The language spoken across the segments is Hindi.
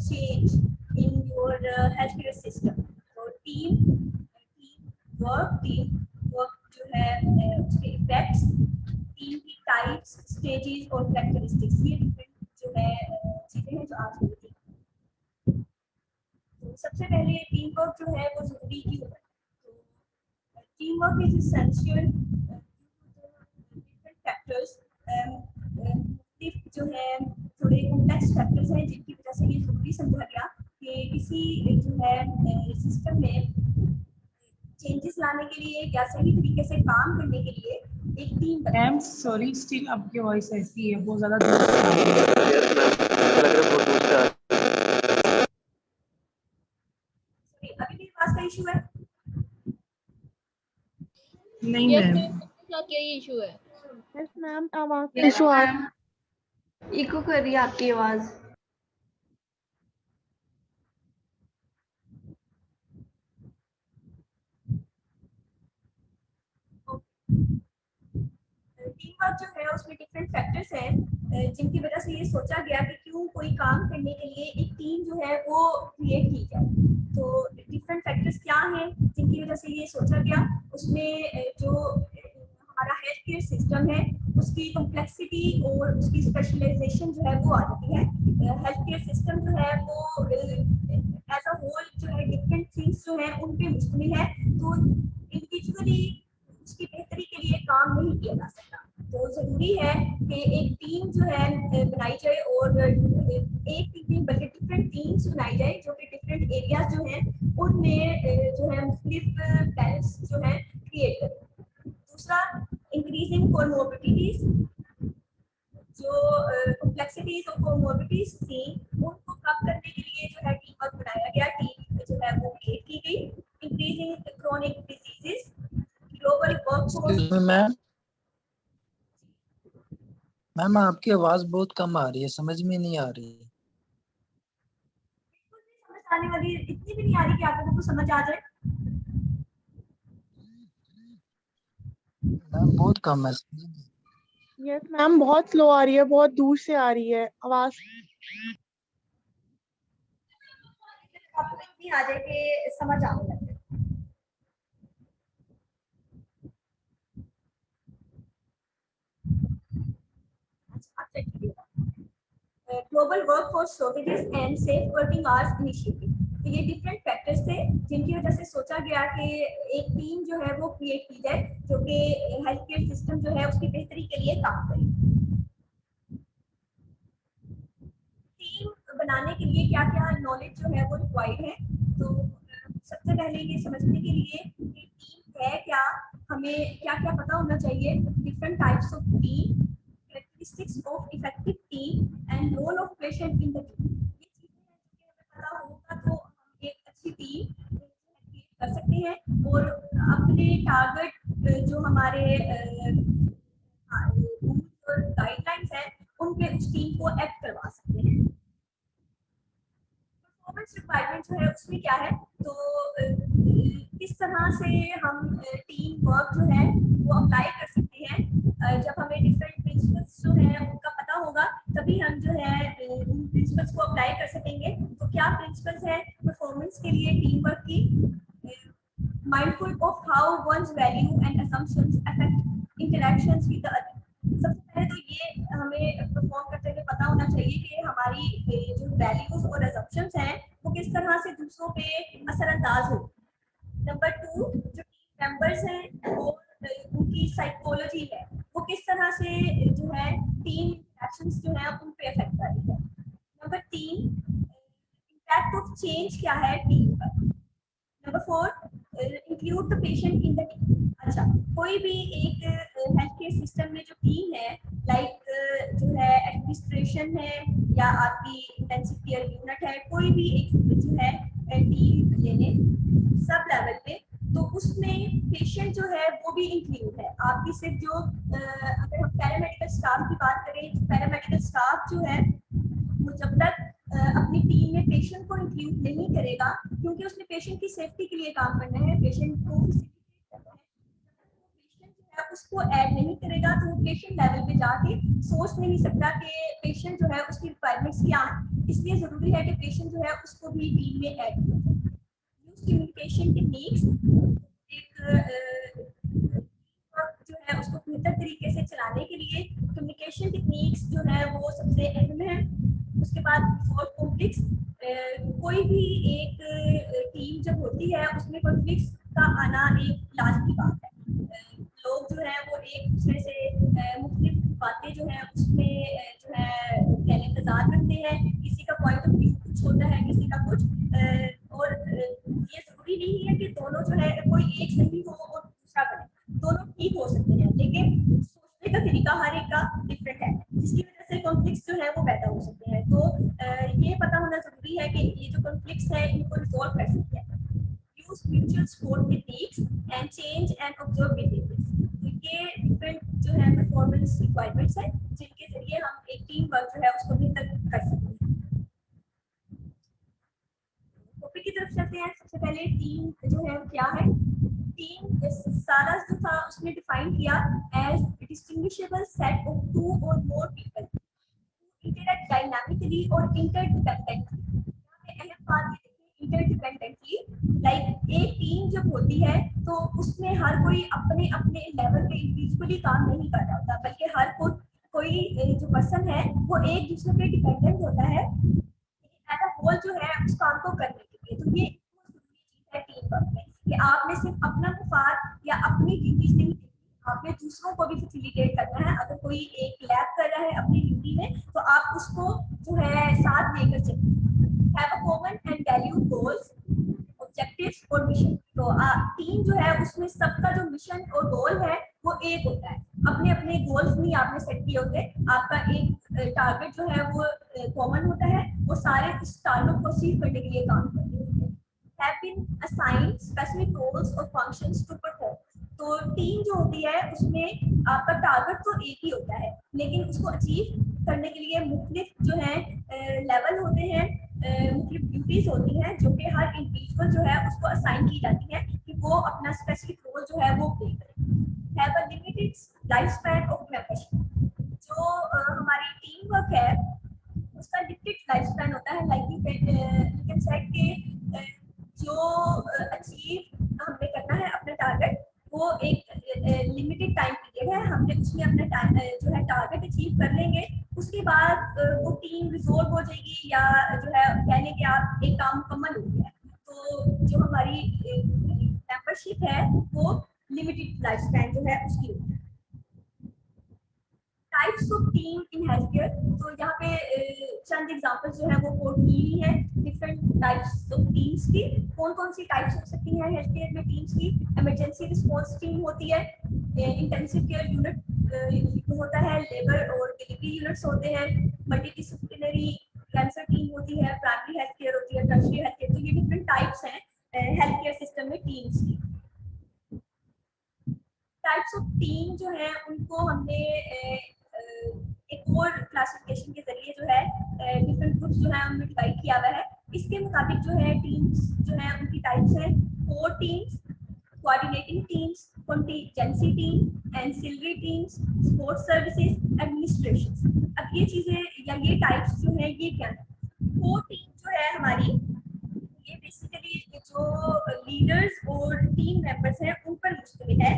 change in your healthcare system. So team work जो है उसके इफेक्ट्स, टीम की टाइप्स, स्टेजेस और कैरेक्टरिस्टिक्स, ये डिफरेंट जो है चीजें हैं जो आज होती हैं। तो सबसे पहले टीम वर्क जो है वो जरूरी क्यों है? तो team work is essential different factors, जो है थोड़े कॉम्प्लेक्स फैक्टर्स हैं जिनकी वजह से ये जरूरी समझा गया कि किसी जो है सिस्टम में चेंजेस लाने के लिए या सही तरीके से काम करने के लिए एक टीम बनाए। मैम सॉरी, स्टिल आपकी वॉइस ऐसी है, बहुत ज्यादा दूर से आ रही है। यस मैम, मुझे लग रहा है बहुत दूर से आ रही है। अभी भी आवाज का इशू है? नहीं यस मैम। मैम, क्या इशू है? यस मैम, आवाज का इशू आ रहा है, इको कर रही है आपकी आवाज। टीम वर्क जो है उसमें डिफरेंट फैक्टर्स हैं जिनकी वजह से ये सोचा गया कि क्यों कोई काम करने के लिए एक टीम जो है वो क्रिएट की जाए। तो डिफरेंट फैक्टर्स क्या हैं जिनकी वजह से ये सोचा गया? उसमें जो हमारा हेल्थ केयर सिस्टम है उसकी कॉम्प्लेक्सिटी और उसकी स्पेशलाइजेशन जो है वो आ जाती है। हेल्थ केयर सिस्टम जो है वो एज अ होल जो है डिफरेंट थिंग्स जो है उन पे मुश्तमिल है, तो इंडिविजुअली उसकी बेहतरी के लिए काम नहीं किया जा सकता। तो जरूरी है कि एक टीम जो है बनाई जाए और एक टीम बल्कि डिफरेंट टीम्स बनाई जाए जो कि डिफरेंट एरियाज जो हैं उनमें जो है मुख्तलिफ बैलेंस जो है क्रिएट करें। दूसरा, इंक्रीजिंग कोमोर्बिडिटीज, जो कॉम्प्लेक्सिटीज और कोमोर्बिडिटीज थी उनको कम करने के लिए जो है टीम वर्क बनाया गया, टीम जो है वो क्रिएट की गई। Increasing chronic diseases, global workforce. Ma'am आपकी आवाज बहुत कम आ रही है, समझ में नहीं आ रही है। समझ आने वाली इतनी भी नहीं आ रही कि आप लोगों को समझ आ जाए। मैम बहुत कम है। यस मैम, बहुत स्लो आ रही है, बहुत दूर से आ रही है आवाज। आपको इतनी आ जाए कि समझ आने लगे। Global workforce shortages and safe working hours initiative, तो ये डिफरेंट फैक्टर्स थे जिनकी वजह से सोचा गया कि एक टीम जो है वो क्रिएट की जाए जो कि हेल्थ केयर सिस्टम जो है उसकी बेहतरी के लिए काम करे। टीम बनाने के लिए क्या क्या नॉलेज जो है वो रिक्वायर्ड है? तो सबसे पहले ये समझने के लिए कि टीम है क्या, हमें क्या क्या पता होना चाहिए। Different types of team, characteristics of effective team and role of patient in the team, ये चीजें हैं जो हमें पता होगा तो हम एक अच्छी टीम कर सकते हैं और अपने टारगेट जो हमारे गाइडलाइंस हैं उन पे उस टीम को एक्ट करवा सकते हैं। परफॉर्मेंस रिक्वायरमेंट जो है उसमें क्या है? तो किस तरह से हम टीम वर्क जो है वो अप्लाई कर सकते हैं? जब हमें डिफरेंट प्रिंसिपल्स जो है उनका पता होगा तभी हम जो है उन प्रिंसिपल्स को अप्लाई कर सकेंगे। तो क्या प्रिंसिपल्स है परफॉर्मेंस के लिए टीम वर्क की? Mindful of how one's value and assumptions affect interactions with the other. सबसे पहले तो ये हमें परफॉर्म करते हुए पता होना चाहिए कि हमारी जो वैल्यूज और असम्पशंस हैं वो किस तरह से दूसरों पे असरअंदाज हो। नंबर 2, जो टीम मेंबर्स हैं और उनकी साइकोलॉजी है वो किस तरह से जो है टीम इंटरैक्शंस जो है उन पे अफेक्ट कर रही है। नंबर 3, इम्पैक्ट ऑफ चेंज क्या है टीम पर। Number 4, include the patient in the team. अच्छा, कोई भी एक हेल्थ केयर सिस्टम में जो टीम है, लाइक जो है एडमिनिस्ट्रेशन है या आपकी इंटेंसिव केयर यूनिट है, कोई भी एक जो है टीम लेने सब लेवल पे, तो उसमें पेशेंट जो है वो भी इंक्लूड है। आपकी सिर्फ जो अगर हम पैरामेडिकल स्टाफ की बात करें तो पैरामेडिकल स्टाफ जो है वो जब तक अपनी टीम में पेशेंट को इंक्लूड नहीं करेगा, क्योंकि उसने पेशेंट की सेफ्टी के लिए काम करना है, पेशेंट को पेशेंट जो है उसको ऐड नहीं करेगा तो वो पेशेंट लेवल पे जाके सोच नहीं सकता कि पेशेंट जो है उसकी रिक्वायरमेंट्स क्या है। इसलिए जरूरी है कि पेशेंट जो है उसको भी टीम में ऐड किया जाए। यूज कम्युनिकेशन टेक्निक्स, एक जो है उसको बेहतर तरीके से चलाने के लिए कम्युनिकेशन टेक्निक्स जो है वो सबसे अहम है। उसके बाद फॉर कॉन्फ्लिक्ट्स, कोई भी एक टीम जब होती है उसमें कॉन्फ्लिक्ट्स का आना एक लाजमी बात है। लोग जो है वो एक दूसरे से मुख्तलिफ बातें जो है उसमें जो है कहने तजाद रखते हैं। किसी का पॉइंट ऑफ व्यू कुछ होता है, किसी का कुछ, और ये जरूरी नहीं है कि दोनों जो है कोई एक सही हो और दूसरा बने, दोनों ठीक हो सकते हैं, लेकिन सोचने का तरीका हर एक का डिफरेंट है, जिसकी वजह से कॉन्फ्लिक्ट्स जो है वो पैदा हो सकते हैं। तो ये पता होना जरूरी है कि ये जो कॉन्फ्लिक्ट्स है इनको रिजॉल्व कर सकते हैं। Use mutual support techniques and change and observe behaviours. तो ये डिफरेंट जो है परफॉर्मेंस रिक्वायरमेंट्स है जिनके जरिए हम एक टीम वर्क जो है उसको बेहतर कर सकते हैं। टॉपिक की तरफ चलते हैं। सबसे पहले टीम जो है क्या है। टीम सारा जो था उसने डिफाइन किया as distinguishable set of two or more people interact dynamically और इंटरडिपेंडेंटली। अहम बात ये देखिए, इंटरडिपेंडेंटली, लाइक एक टीम जब होती है तो उसमें हर कोई अपने अपने लेवल पे इंडिविजुअली काम नहीं कर रहा होता, बल्कि हर कोई जो पर्सन है वो एक दूसरे पे डिपेंडेंट होता है एज अ होल जो है उस काम को करने के लिए। तो ये बहुत जरूरी चीज है टीम वर्क में कि आपने सिर्फ अपना मुफाद या अपनी ड्यूटीज नहीं, आपने दूसरों को भी फैसिलिटेट करना है। अगर कोई एक लैब कर रहा है अपनी ड्यूटी में तो आप उसको जो है साथ लेकर चलिए। Have a common and value goals, objectives और मिशन। तो टीम जो है उसमें सबका जो मिशन और गोल है वो एक होता है। अपने अपने गोल्स नहीं आपने सेट किए होते, आपका एक टारगेट जो है वो कॉमन होता है, वो सारे उस टारगेट को अचीव करने के लिए काम करते होते हैं। Have been assigned specific roles or functions to perform. तो टीम जो होती है उसमें आपका टारगेट तो एक ही होता है, लेकिन उसको अचीव करने के लिए मुख्तलिफ जो है लेवल होते हैं, मुख्तलिफ ड्यूटीज होती हैं जो कि हर इंडिविजुअल जो है उसको असाइन की जाती है कि वो अपना स्पेसिफिक रोल जो है वो प्ले करे। Have a limited life span of membership. जो हमारी टीम वर्क है उसका लिमिटेड लाइफ स्पैन होता है। लाइक यू कैन से कि जो अचीव हमने करना है अपना टारगेट वो एक लिमिटेड टाइम पीरियड है, हमने उसमें अपना टाइम जो है टारगेट अचीव कर लेंगे, उसके बाद वो टीम रिजोल्व हो जाएगी या जो है कहने कि आप एक काम मुकम्मल हो गया। तो जो हमारी मेंबरशिप है वो लिमिटेड लाइफ स्पैन जो है उसकी होती है। Types of team in health care, तो यहाँ पे चंद एग्जांपल्स जो है वो कोड की है डिफरेंट टाइप्स ऑफ टीम्स की। कौन कौन सी टाइप्स हो सकती हैं हेल्थ केयर में टीम्स की। इमरजेंसी रिस्पांस टीम होती है, इंटेंसिव केयर यूनिट होता है, लेबर और डिलीवरी यूनिट्स होते हैं, मल्टीडिसिप्लिनरी कैंसर टीम होती है, प्राइमरी हेल्थ केयर होती है, टर्शियरी हेल्थ केयर। तो ये डिफरेंट टाइप्स हैं हेल्थ केयर सिस्टम में टीम्स की। टाइप्स ऑफ टीम जो है उनको हमने एक और क्लासिफिकेशन के जरिए जो है डिफरेंट ग्रुप्स जो है उनमें डिवाइड किया हुआ है। इसके मुताबिक जो है टीम्स जो है उनकी टाइप्स हैं core teams, coordinating teams, contingency team, ancillary teams, support services, administration. अब ये चीजें या ये टाइप्स जो है ये क्या है। कोर टीम जो है हमारी ये बेसिकली जो लीडर्स और टीम मेंबर्स हैं उन पर मुश्तमिल है,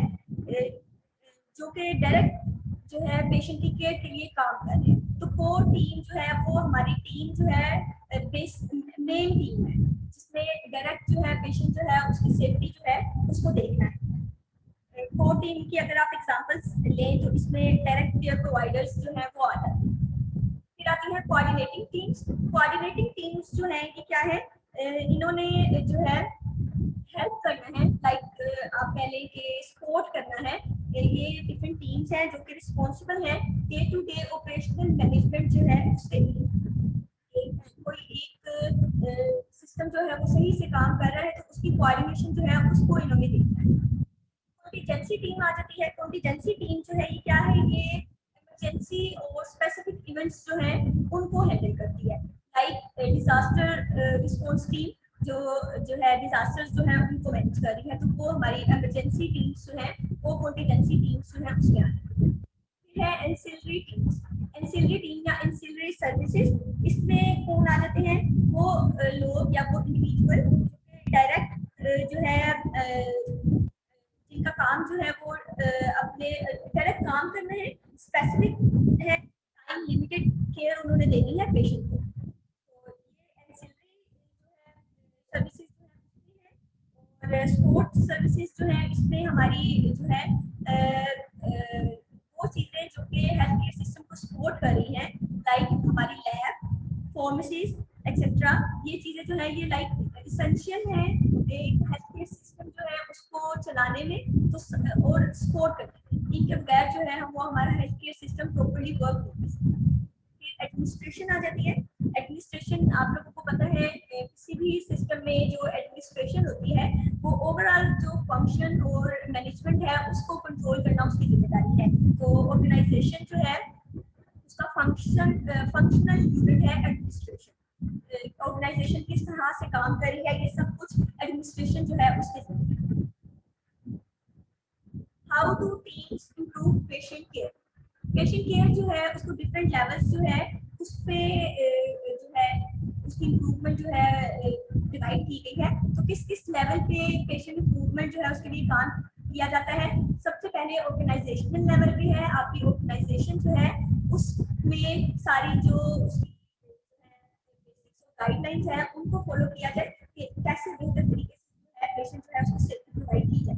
जो कि डायरेक्ट जो है पेशेंट की केयर के लिए काम कर रहे हैं। तो कोर टीम जो है वो हमारी टीम जो है मेन टीम है जिसमें डायरेक्ट जो है पेशेंट जो है उसकी सेफ्टी जो है उसको देखना है। कोर टीम की अगर आप एग्जांपल्स लें तो इसमें डायरेक्ट केयर प्रोवाइडर्स जो है वो आ जाते हैं। फिर आती है कोऑर्डिनेटिंग टीम्स। कोऑर्डिनेटिंग टीम्स जो है ये क्या है, इन्होंने जो है हेल्प करना है, लाइक आप कह लें कि सपोर्ट करना है। ये डिफरेंट टीम्स हैं जो कि रिस्पॉन्सिबल है day to day operational management जो है उसके लिए। कोई एक सिस्टम जो है वो सही से काम कर रहा है तो उसकी कोऑर्डिनेशन जो है उसको इन्होंने देखना है। कॉन्टीजेंसी टीम आ जाती है। कॉन्टीजेंसी टीम जो है ये क्या है, ये इमरजेंसी और स्पेसिफिक इवेंट्स जो हैं उनको हैंडल करती है। लाइक डिजास्टर रिस्पॉन्स टीम जो है डिजास्टर्स जो है उनको मैनेज कर रही है, तो वो हमारी इमरजेंसी टीम्स जो है वो कॉन्टिजेंसी टीम्स जो है उसमें आती है एंसिलरी टीम्स। एंसिलरी टीम या एंसिलरी सर्विसेज, इसमें कौन आ जाते हैं? वो लोग या वो इंडिविजुअल डायरेक्ट जो है जिनका काम जो है वो अपने डायरेक्ट काम करना है, स्पेसिफिक है, टाइम लिमिटेड केयर उन्होंने देनी है पेशेंट को। तो ये एंसिलरी जो है सर्विसेज जो है और सपोर्ट सर्विसेज जो है इसमें हमारी जो है वो चीज़ें जो कि हेल्थ केयर सिस्टम को सपोर्ट कर रही हैं, लाइक हमारी लैब, फार्मेसीज एक्सेट्रा, ये चीज़ें जो है ये लाइक इसेंशियल है एक हेल्थ केयर सिस्टम जो है उसको चलाने में तो और सपोर्ट करने में। इनके बगैर जो है हम वो हमारा health care system properly work नहीं कर सकता। फिर एडमिनिस्ट्रेशन आ जाती है। एडमिनिस्ट्रेशन आप लोगों को पता है किसी भी सिस्टम में जो एडमिनिस्ट्रेशन होती है वो ओवरऑल जो फंक्शन और मैनेजमेंट है उसको कंट्रोल करना उसकी जिम्मेदारी है। तो ऑर्गेनाइजेशन जो है उसका फंक्शनल यूनिट है एडमिनिस्ट्रेशन। ऑर्गेनाइजेशन किस तरह से काम कर रही है ये सब कुछ एडमिनिस्ट्रेशन जो है उसके। How do teams improve patient care? Patient care जो है उसको डिफरेंट लेवल्स जो है उस पे जो है उसकी इम्प्रूवमेंट जो है डिवाइड की गई है। तो किस किस लेवल पे पेशेंट इम्प्रूवमेंट जो है उसके लिए काम किया जाता है? सबसे पहले ऑर्गेनाइजेशनल लेवल पे है। आपकी ऑर्गेनाइजेशन जो है उसमें सारी जो गाइडलाइंस है उनको फॉलो किया जाए कि कैसे बेहतर तरीके से पेशेंट जो है उसको सेफ्टी प्रोवाइड की जाए।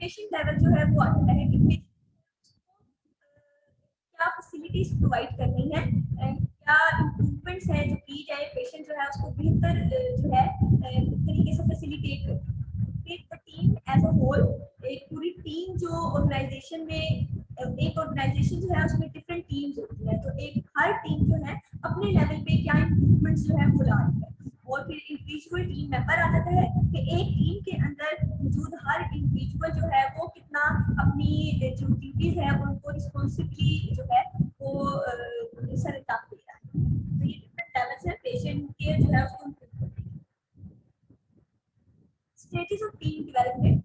पेशेंट लेवल जो है वो आता है कि क्या फैसिलिटीज प्रोवाइड करनी है, क्या इम्प्रूवमेंट्स हैं जो की जाए, पेशेंट जो है उसको बेहतर जो है तरीके से फैसिलिटेट करनी है। फिर टीम एज अ होल, एक पूरी टीम जो ऑर्गेनाइजेशन में, एक ऑर्गेनाइजेशन जो है उसमें डिफरेंट टीम्स होती है, तो एक हर टीम जो है अपने लेवल पे क्या इम्प्रूवमेंट्स जो है वो ला रही है। और फिर इंडिविजुअल टीम मेंबर आ जाता है कि एक टीम के अंदर मौजूद हर इंडिविजुअल जो है वो कितना अपनी जो ड्यूटीज है उनको रिस्पॉन्सिबली जो है वो सर अंजाम दे रहा है। तो ये डिफरेंट लेवल्स है पेशेंट केयर जो है उसको इम्प्रूव करने के। स्टेजेस ऑफ टीम डेवलपमेंट,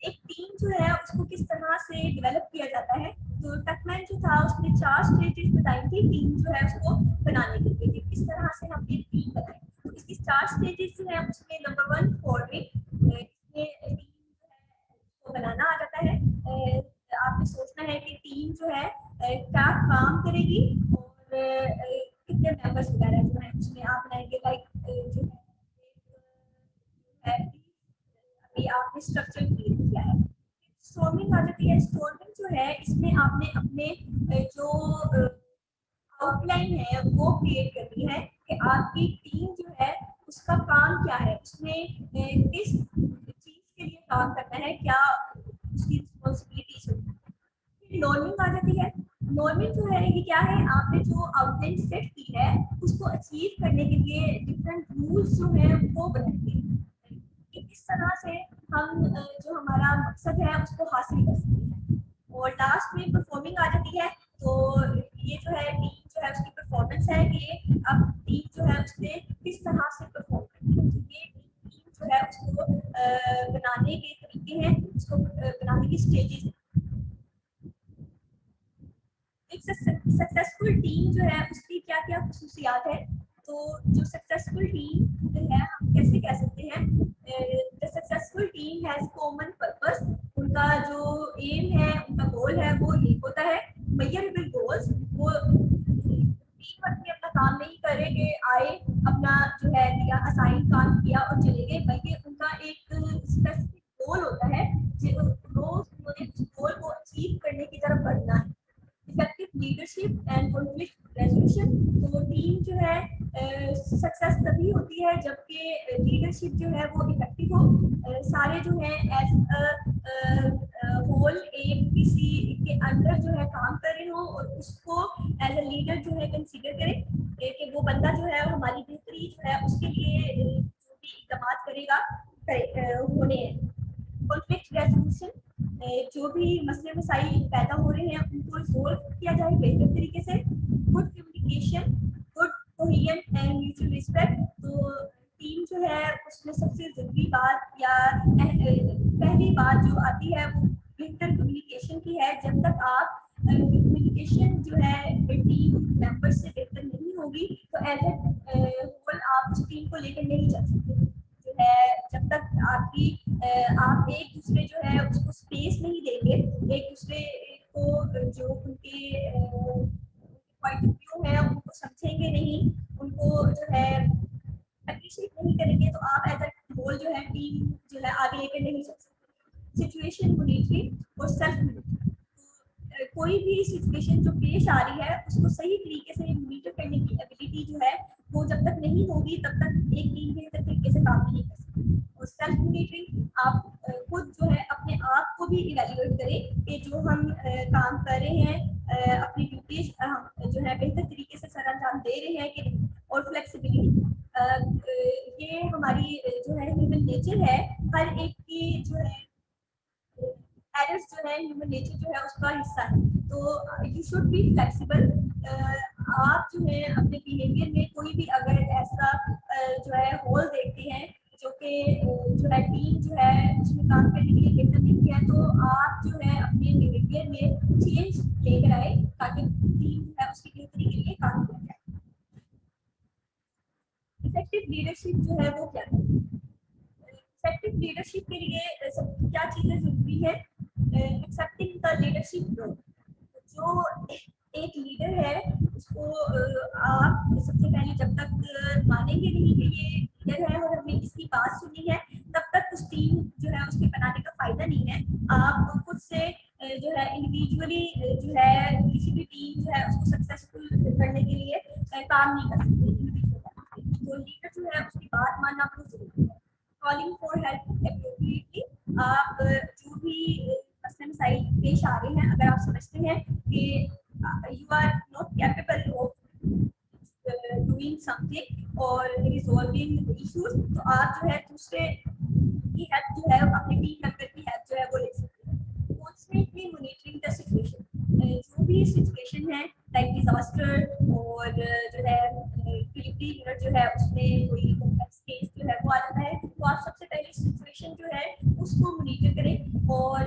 एक टीम जो है उसको किस तरह से डेवलप किया जाता है? तो टकमैन जो था उसने 4 स्टेजेस बताई थी टीम जो है उसको बनाने के लिए कि किस तरह से हम एक टीम बनाएं। तो इसकी 4 स्टेजेस जो है उसमें नंबर 1 फॉर्मिंग, इसमें टीम जो है उसको बनाना आ जाता है। आपने सोचना है कि टीम जो है क्या काम करेगी और कितने मेंबर्स वगैरह जो है उसमें आप बनाएंगे। लाइक जो है अभी आपने स्ट्रक्चर क्रिएट किया है। स्टोर्मिंग आ जाती है। स्टोर्मिंग जो है इसमें आपने अपने जो आउटलाइन है वो क्रिएट करनी है कि आपकी टीम जो है उसका काम क्या है, उसमें किस चीज के लिए काम करना है, क्या उसकी रिस्पॉन्सिबिलिटीज होती है। नॉर्मिंग आ जाती है। नॉर्मिंग जो है ये क्या है? आपने जो आउटलाइन सेट की है उसको अचीव करने के लिए डिफरेंट रूल्स जो है वो बनाएंगे कि किस तरह से हम जो हमारा मकसद है उसको हासिल कर सकते हैं। और लास्ट में परफॉर्मिंग आ जाती है। तो ये जो है टीम जो है उसकी परफॉर्मेंस है कि अब टीम जो है उसने किस तरह से परफॉर्म करना है। तो ये टीम जो है उसको बनाने के तरीके हैं, उसको बनाने की स्टेजेस। एक सक्सेसफुल टीम जो है उसकी क्या क्या खसूसियात है? तो जो सक्सेसफुल टीम जो है हम कैसे कह सकते हैं? The successful team has common purpose. उनका जो एम है, उनका गोल है वो एक होता है मेजरेबल गोल्स। वो टीम वर्क में अपना काम नहीं करे कि आए अपना जो है दिया असाइन काम किया और चले गए, बल्कि उनका एक स्पेसिफिक गोल होता है जो रोज उन्होंने उस गोल को अचीव करने की तरफ बढ़ना है। Effective leadership and conflict resolution. तो टीम जो है सक्सेस तभी होती है जबकि लीडरशिप जो है वो इफेक्टिव हो। सारे जो है एज होल एक किसी के अंडर जो है काम कर रहे हो और उसको एज अ लीडर जो है कंसीडर करें कि वो बंदा जो है हमारी बेहतरी जो है उसके लिए जो भी इकदाम करेगा होने। कॉन्फ्लिक्ट रेजोल्यूशन, जो भी मसले मसाइल पैदा हो रहे हैं उनको रिजोल्व किया जाए बेहतर तरीके से। Good communication, good coherent and mutual respect. तो टीम जो है उसमें सबसे जरूरी बात या पहली बात जो आती है वो बेहतर है जब तक आप कम्युनिकेशन जो है टीम मेंबर्स से बेहतर नहीं होगी तो एज ए होल आप उस टीम को लेकर नहीं चल सकते जो है। जब तक आपकी आप एक दूसरे जो है उसको स्पेस नहीं देंगे, एक दूसरे को जो उनके पॉइंट ऑफ व्यू है उनको समझेंगे नहीं, उनको जो है अप्रिशिएट नहीं करेंगे, तो आप एज अ होल जो है टीम जो है आगे लेकर नहीं चल सकते। सिचुएशन मॉनिटरिंग और सेल्फ मॉनिटरिंग, कोई भी सिचुएशन जो पेश आ रही है उसको सही तरीके से मॉनिटर करने की एबिलिटी जो है वो जब तक नहीं होगी तब तक एक टीम बेहतर तरीके से काम नहीं कर सकती। और सेल्फ मॉनिटरिंग, आप खुद जो है अपने आप को भी इवैल्यूएट करें कि जो हम काम कर रहे हैं अपनी ड्यूटीज जो है बेहतर तरीके से सर अंजाम दे रहे हैं कि नहीं। और फ्लेक्सिबिलिटी, ये हमारी जो है ह्यूमन नेचर है, हर एक की जो है एरर्स जो है ह्यूमन नेचर जो है उसका हिस्सा है, तो यू शुड बी फ्लेक्सिबल। आप जो है अपने बिहेवियर में कोई भी अगर ऐसा जो है होल देखते हैं जो कि जो है टीम जो है उसमें काम करने के लिए बेहतर नहीं है, तो आप जो है अपने बिहेवियर में चेंज लेकर आए ताकि टीम जो है उसकी बेहतरी के लिए काम किया जाए। इफेक्टिव लीडरशिप जो है वो क्या है? इफेक्टिव लीडरशिप के लिए सब क्या चीजें जरूरी है? Accepting the leadership role. जो एक लीडर है उसको आप सबसे पहले जब तक मानेंगे नहीं कि ये लीडर है और हमने इसकी बात सुनी है, तब तक उस टीम जो है उसके बनाने का फायदा नहीं है। आप खुद से जो है इंडिविजुअली जो है किसी भी टीम जो है उसको सक्सेसफुल करने के लिए काम नहीं कर सकते। तो लीडर जो है उसकी बात मानना बहुत जरूरी है। कॉलिंग फॉर हेल्प एप्रोप्रिएटली, आप जो भी मसले मसाइल पेश आ रहे हैं, अगर आप समझते हैं कि you are not capable of doing something or resolving issues, तो आप जो है दूसरे की हेल्प जो है अपने टीम मेंबर की हेल्प जो है वो ले सकते हैं। कॉन्स्टेंटली मॉनिटरिंग द सिचुएशन, जो भी सिचुएशन है लाइक डिजास्टर और जो है डिलीवरी यूनिट जो है उसमें कोई कॉम्प्लेक्स केस जो है वो आ जाता है, तो आप सबसे पहले सिचुएशन जो है उसको मॉनिटर करें और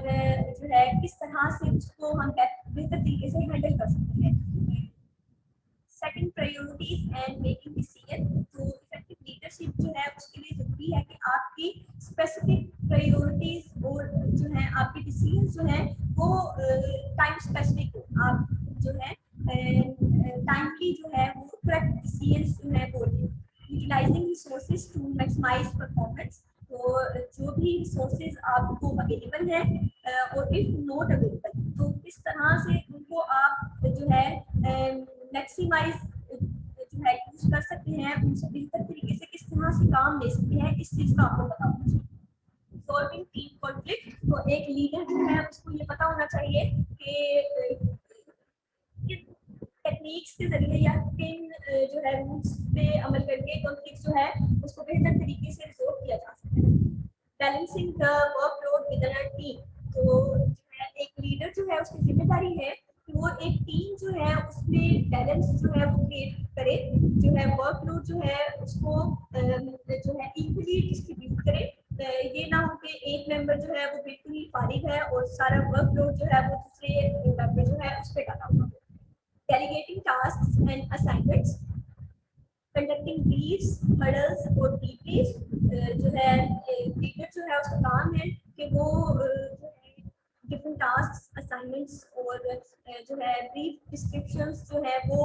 जो है किस तरह से उसको हम बेहतर तरीके से हैंडल कर सकते हैं। Second, priorities and making decision. तो इफेक्टिव लीडरशिप जो है उसके लिए जरूरी है कि आपकी स्पेसिफिक प्रायोरिटीज और जो है आपके डिसीजन जो है वो टाइम स्पेसिफिक हो। आप जो है टाइमली जो है वो करेक्ट डिसीजन जो है वो लें। Utilising resources to maximise performance, तो जो भी रिसोर्सेज आपको अवेलेबल है और इफ नॉट अवेलेबल तो किस तरह से उनको आप जो है मैक्सिमाइज जो है यूज कर सकते हैं, उनसे बेहतर तरीके से किस तरह से काम ले सकते हैं, इस चीज का आपको पता होना चाहिए। सॉल्विंग टीम कॉन्फ्लिक्ट, तो एक लीडर जो है उसको ये पता होना चाहिए कि टेक्निक्स के जरिए या किन जो है रूल्स पे अमल करके कॉन्फ्लिक्ट जो है उसको बेहतर तरीके से रिजॉल्व किया जा सकता है। Balancing the workload with a team, तो जो है एक लीडर जो है उसकी जिम्मेदारी है कि वो एक टीम जो है उसमें बैलेंस जो है वो क्रिएट करे, जो है वर्कलोड जो है उसको जो है इक्वली डिस्ट्रीब्यूट करे। ये ना हो कि एक मेंबर जो है वो बिल्कुल ही फारिग है और सारा वर्कलोड जो है वो दूसरे मेंबर जो है उस पर डाला हुआ है। Delegating tasks and assignments, conducting briefs, huddles और debriefs, जो है लीडर जो है उसका काम है कि वो डिफरेंट टास्क, असाइनमेंट्स और जो है ब्रीफ डिस्क्रिप्शंस जो है वो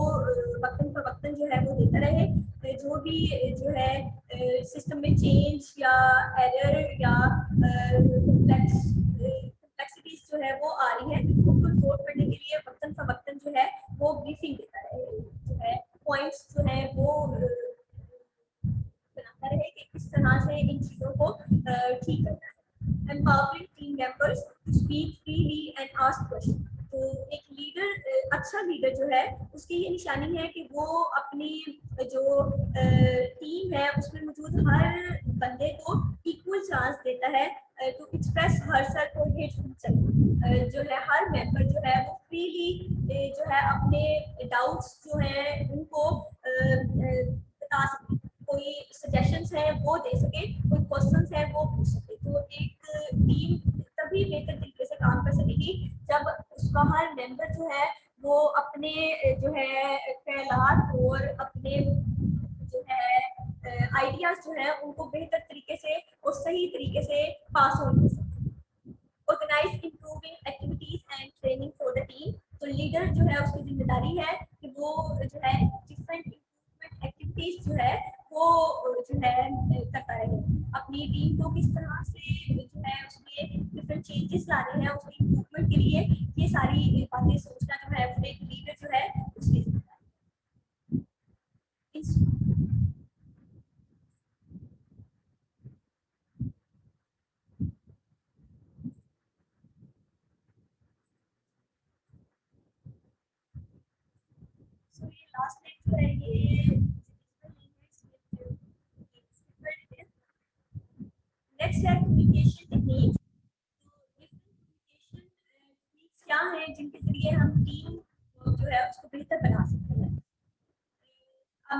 वक्तन पर वक्तन जो है वो देता रहे। जो भी जो है सिस्टम में चेंज या एरर या कॉम्प्लेक्सिटीज जो है वो आ रही है उनको रिपोर्ट करने के लिए वक्तन पर वक्तन जो है वो ब्रीफिंग देता रहे, जो है पॉइंट्स जो है वो बनाता रहे कि किस तरह से इन चीजों को ठीक करना है। Empowering team members to speak freely and ask questions, तो एक लीडर अच्छा लीडर जो है उसकी ये निशानी है कि वो अपनी जो टीम है उसमें मौजूद हर बंदे को इक्वल चांस देता है टू एक्सप्रेस हरसेल्फ और हिज हिमसेल्फ। जो है हर मेंबर जो है वो फ्रीली जो है अपने डाउट्स जो है उनको बता सके, कोई सजेशंस हैं वो दे सके, कोई क्वेश्चंस हैं वो पूछ सके। तो एक टीम तभी बेहतर तरीके से काम कर सकेगी जब उसका हर मेंबर जो है वो अपने जो है ख्यालात और अपने जो है आइडियाज जो है उनको बेहतर तरीके से और सही तरीके से पास ऑन कर सके। Organise improving activities and training for the team. तो लीडर जो है उसकी जिम्मेदारी है कि वो जो है डिफरेंट इम्प्रूवमेंट एक्टिविटीज जो है वो जो है करता रहे। अपनी टीम को किस तरह से जो है उसमें डिफरेंट चेंजेस लाने हैं उसकी इम्प्रूवमेंट के लिए, ये सारी बातें सोचना जो है वो एक लीडर जो है उसकी जिम्मेदारी। So ये लास्ट नेक्स्ट है ये नेक्स्ट है कम्युनिकेशन टेक्निक्स। क्या है जिनके जरिए हम टीम जो है उसको बेहतर बना सकते हैं। A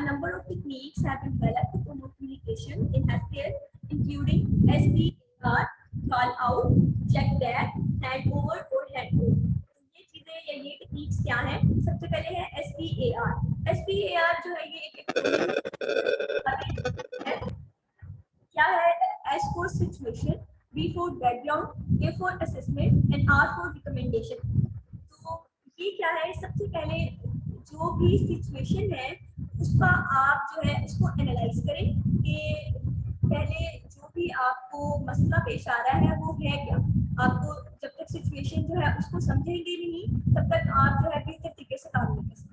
number of techniques have been developed to promote communication in healthcare, including SBR, call out, check that, hand over और hand over। ये चीजें या ये टेक्निक्स क्या हैं? सबसे पहले है SBAR। SBAR जो है ये क्या है? S for situation, B for background, A for assessment and R for recommendation। तो ये क्या है? सबसे पहले जो भी सिचुएशन है उसका आप जो है उसको एनालाइज करें कि पहले जो भी आपको मसला पेश आ रहा है वो है क्या। आपको जब तक सिचुएशन जो है उसको समझेंगे नहीं तब तक आप जो है बेहतर तरीके से काम नहीं कर सकते।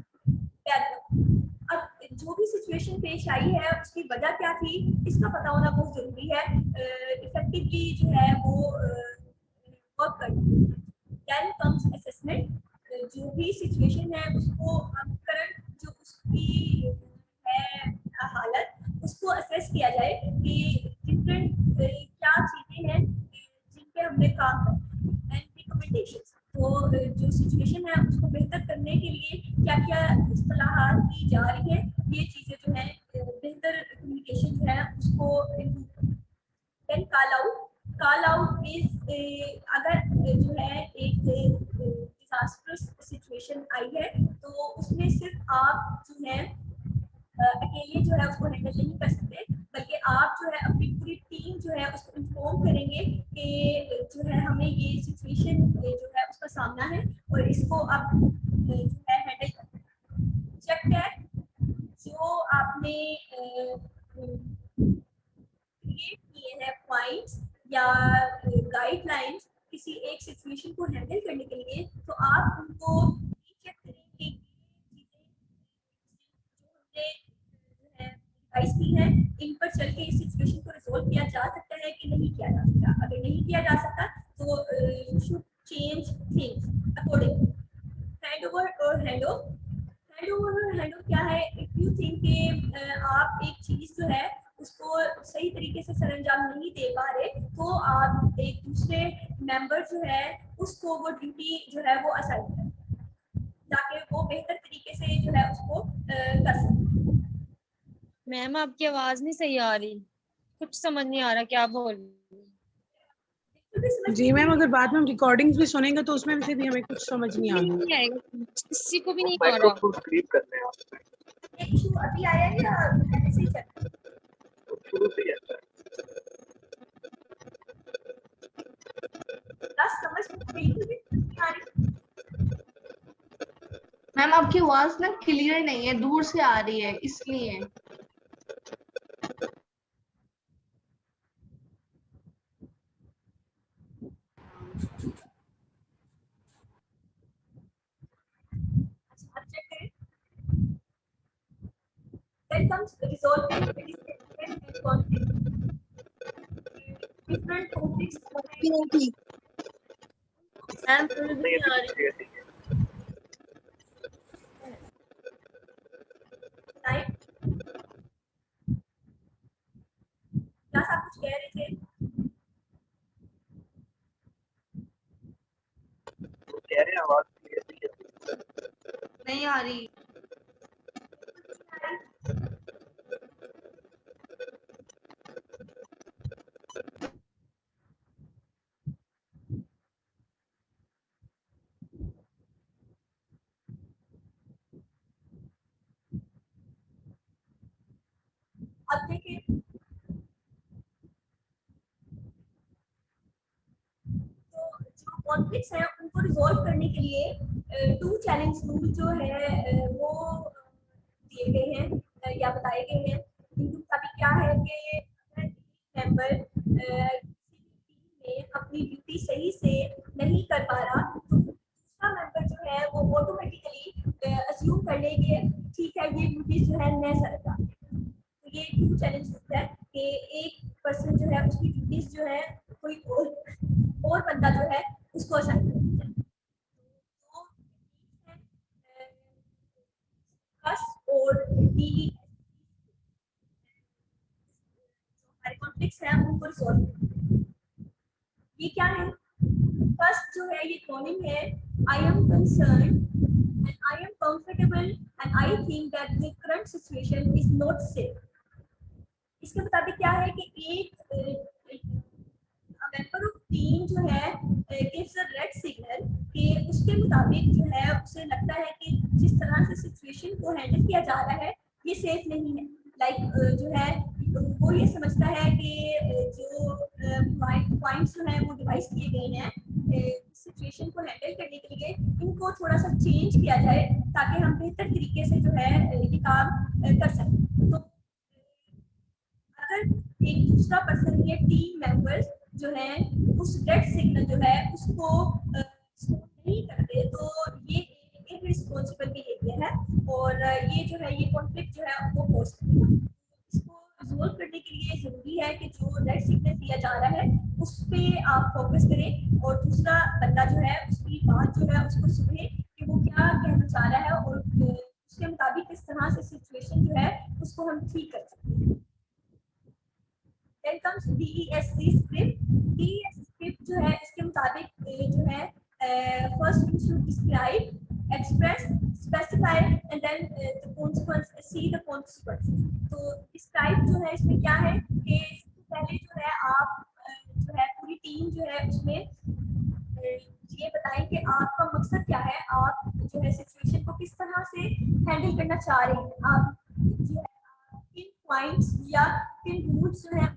अब जो भी सिचुएशन पेश आई है उसकी वजह क्या थी इसका पता होना बहुत जरूरी है इफेक्टिवली जो है वो वर्क करनी। Then comes assessment. जो भी सिचुएशन है उसको अब करंट जो उसकी है हालत उसको असेस किया जाए कि डिफरेंट क्या चीजें हैं जिन पे हमने काम करना एंड रिकमेंडेशंस। तो जो सिचुएशन है उसको बेहतर करने के लिए क्या क्या इस्तेलाहात की जा रही है ये चीजें जो है बेहतर कम्युनिकेशन जो है उसको improve. Then call out is अगर जो है एक डिजास्टर्स सिचुएशन आई है तो उसमें सिर्फ आप जो है अकेले जो है उसको हैंडल नहीं कर सकते बल्कि आप जो है अपनी पूरी टीम जो है उसको इन्फॉर्म करेंगे कि जो है हमें ये सिचुएशन जो है उसका सामना है और इसको आप जो है हैंडल करना। चेक दैट जो आपने क्रिएट किए हैं पॉइंट्स या गाइडलाइंस किसी एक सिचुएशन को हैंडल करने के लिए तो आप उनको चेक करें कि एडवाइस की है इन पर चल के इस सिचुएशन को रिजॉल्व किया जा सकता है कि नहीं किया जा सकता। अगर नहीं किया जा सकता तो you should change things accordingly. Hand over और हैंड ऑफ। हैंड ओवर और हैंड ऑफ क्या है? इफ यू थिंक कि आप एक चीज जो है उसको सही तरीके से सरंजाम नहीं दे पा रहे तो आप एक दूसरे मेंबर जो है उसको वो ड्यूटी जो है वो असाइन करें ताकि वो बेहतर तरीके से जो है उसको कर सके। मैम आपकी आवाज नहीं सही आ रही, कुछ समझ नहीं आ रहा क्या बोल रही। जी मैम, अगर बाद में हम रिकॉर्डिंग्स भी सुनेंगे तो उसमें से भी हमें कुछ समझ नहीं आना। नहीं आएगा, किसी को भी नहीं आ माइक को रहा। फुल स्क्रीन करने हैं आप। ये इशू अभी आया है या पहले से ही चल रहा है? शुरू से ही आता है। बस समझ बिल्कुल भी नहीं आ रही। मैम आपकी आवाज ना क्लियर नहीं है, दूर से आ रही है इसलिए। अच्छा चेक करें। Then comes resolving disagreement and conflict. Different conflicts ठीक। मैम फिर भी नहीं नहीं आ अभी रही। ठीक है। टाइप क्या आप कुछ कह रहे थे? तो कह रहे हैं आवाज क्लियर नहीं है। नहीं आ रही। कॉन्फ्लिक्ट्स हैं उनको रिजॉल्व करने के लिए 2 चैलेंज रूल जो है वो दिए गए हैं या बताए गए हैं। इनके मुताबिक क्या है कि अगर मेंबर में अपनी ड्यूटी सही से नहीं कर पा रहा तो दूसरा मेंबर जो है वो ऑटोमेटिकली अज्यूम कर ले कि ठीक है ये ड्यूटी जो है मैं सरता। तो ये 2 चैलेंज होता है कि एक पर्सन जो है उसकी ड्यूटीज जो है कोई और बंदा जो है उसको असाइन करता है। तो और डी हमारे कॉन्फ्लिक्ट्स हैं उनको रिजॉल्व करना। ये क्या है? फर्स्ट जो है ये कॉलिंग है I am concerned and I am comfortable and I think that the current situation is not safe। इसके मुताबिक क्या है कि एक मेंबर ऑफ टीम जो है gives a red signal कि उसके मुताबिक जो है उसे लगता है कि जिस तरह से सिचुएशन को हैंडल किया जा रहा है ये सेफ नहीं है। लाइक जो है वो ये समझता है कि जो पॉइंट्स जो है वो डिवाइस किए गए हैं सिचुएशन को हैंडल करने के लिए इनको थोड़ा सा चेंज किया जाए ताकि हम बेहतर तरीके से जो है ये काम कर सकें। तो अगर एक दूसरा पर्सन या टीम मेंबर्स जो है उस रेड सिग्नल जो है उसको नहीं करते तो ये इररिस्पांसिबल बिहेवियर है और ये जो है ये कॉन्फ्लिक्ट जो है वो हो सकता है। इसको रिजॉल्व करने के लिए जरूरी है कि जो रेड सिग्नल दिया जा रहा है उस पे आप फोकस करें और दूसरा बंदा जो है उसकी बात जो है उसको सुने कि वो क्या कहना चाह रहा है और उसके मुताबिक किस तरह से सिचुएशन जो है उसको हम ठीक कर सकते हैं। Then comes DESC script। DESC script जो है इसके मुताबिक जो है first you should describe, express, specify and then the consequence, see the consequences। तो describe जो है इसमें क्या है कि पहले जो है आप जो है पूरी टीम जो है उसमें ये बताएं कि आपका मकसद क्या है, आप जो है सिचुएशन को किस तरह से हैंडल करना चाह रहे हैं, आप जो है किन पॉइंट्स या किन रूल्स जो है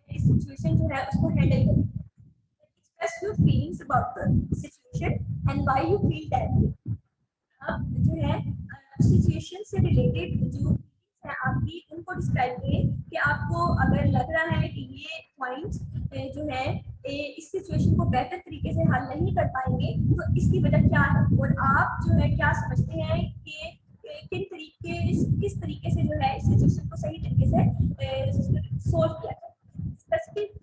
इस सिचुएशन जो है उसको हैंडल करें। Express your feelings about the situation and why you feel that way। अब जो है सिचुएशन से रिलेटेड जो है आपकी उनको डिस्क्राइब करें कि आपको अगर लग रहा है कि ये पॉइंट्स जो है इस सिचुएशन को बेहतर तरीके से हल नहीं कर पाएंगे तो इसकी वजह क्या है और आप जो है क्या समझते हैं कि किस तरीके से जो है इस सिचुएशन को सही तरीके से सोल्व किया जाए।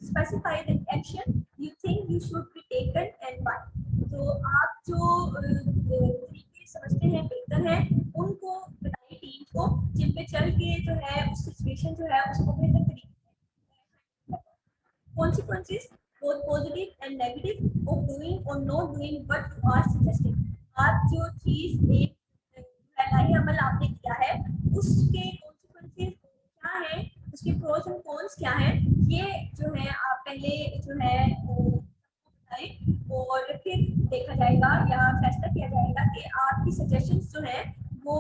Specify the action you think you should be taken and why। तो आप जो तरीके समझते हैं बेहतर है उनको बताइए टीम को जिन पे चल के जो है उस सिचुएशन जो है उसको बेहतर तरीके से। Consequences both positive and negative of doing or not doing what you are suggesting। आप जो चीज एक पहला अमल आपने किया है उसके consequences क्या है, उसके प्रोस एंड कॉन्स क्या है, ये जो है आप पहले जो है बताएं और फिर देखा जाएगा या फैसला किया जाएगा कि आपकी सजेशंस जो है वो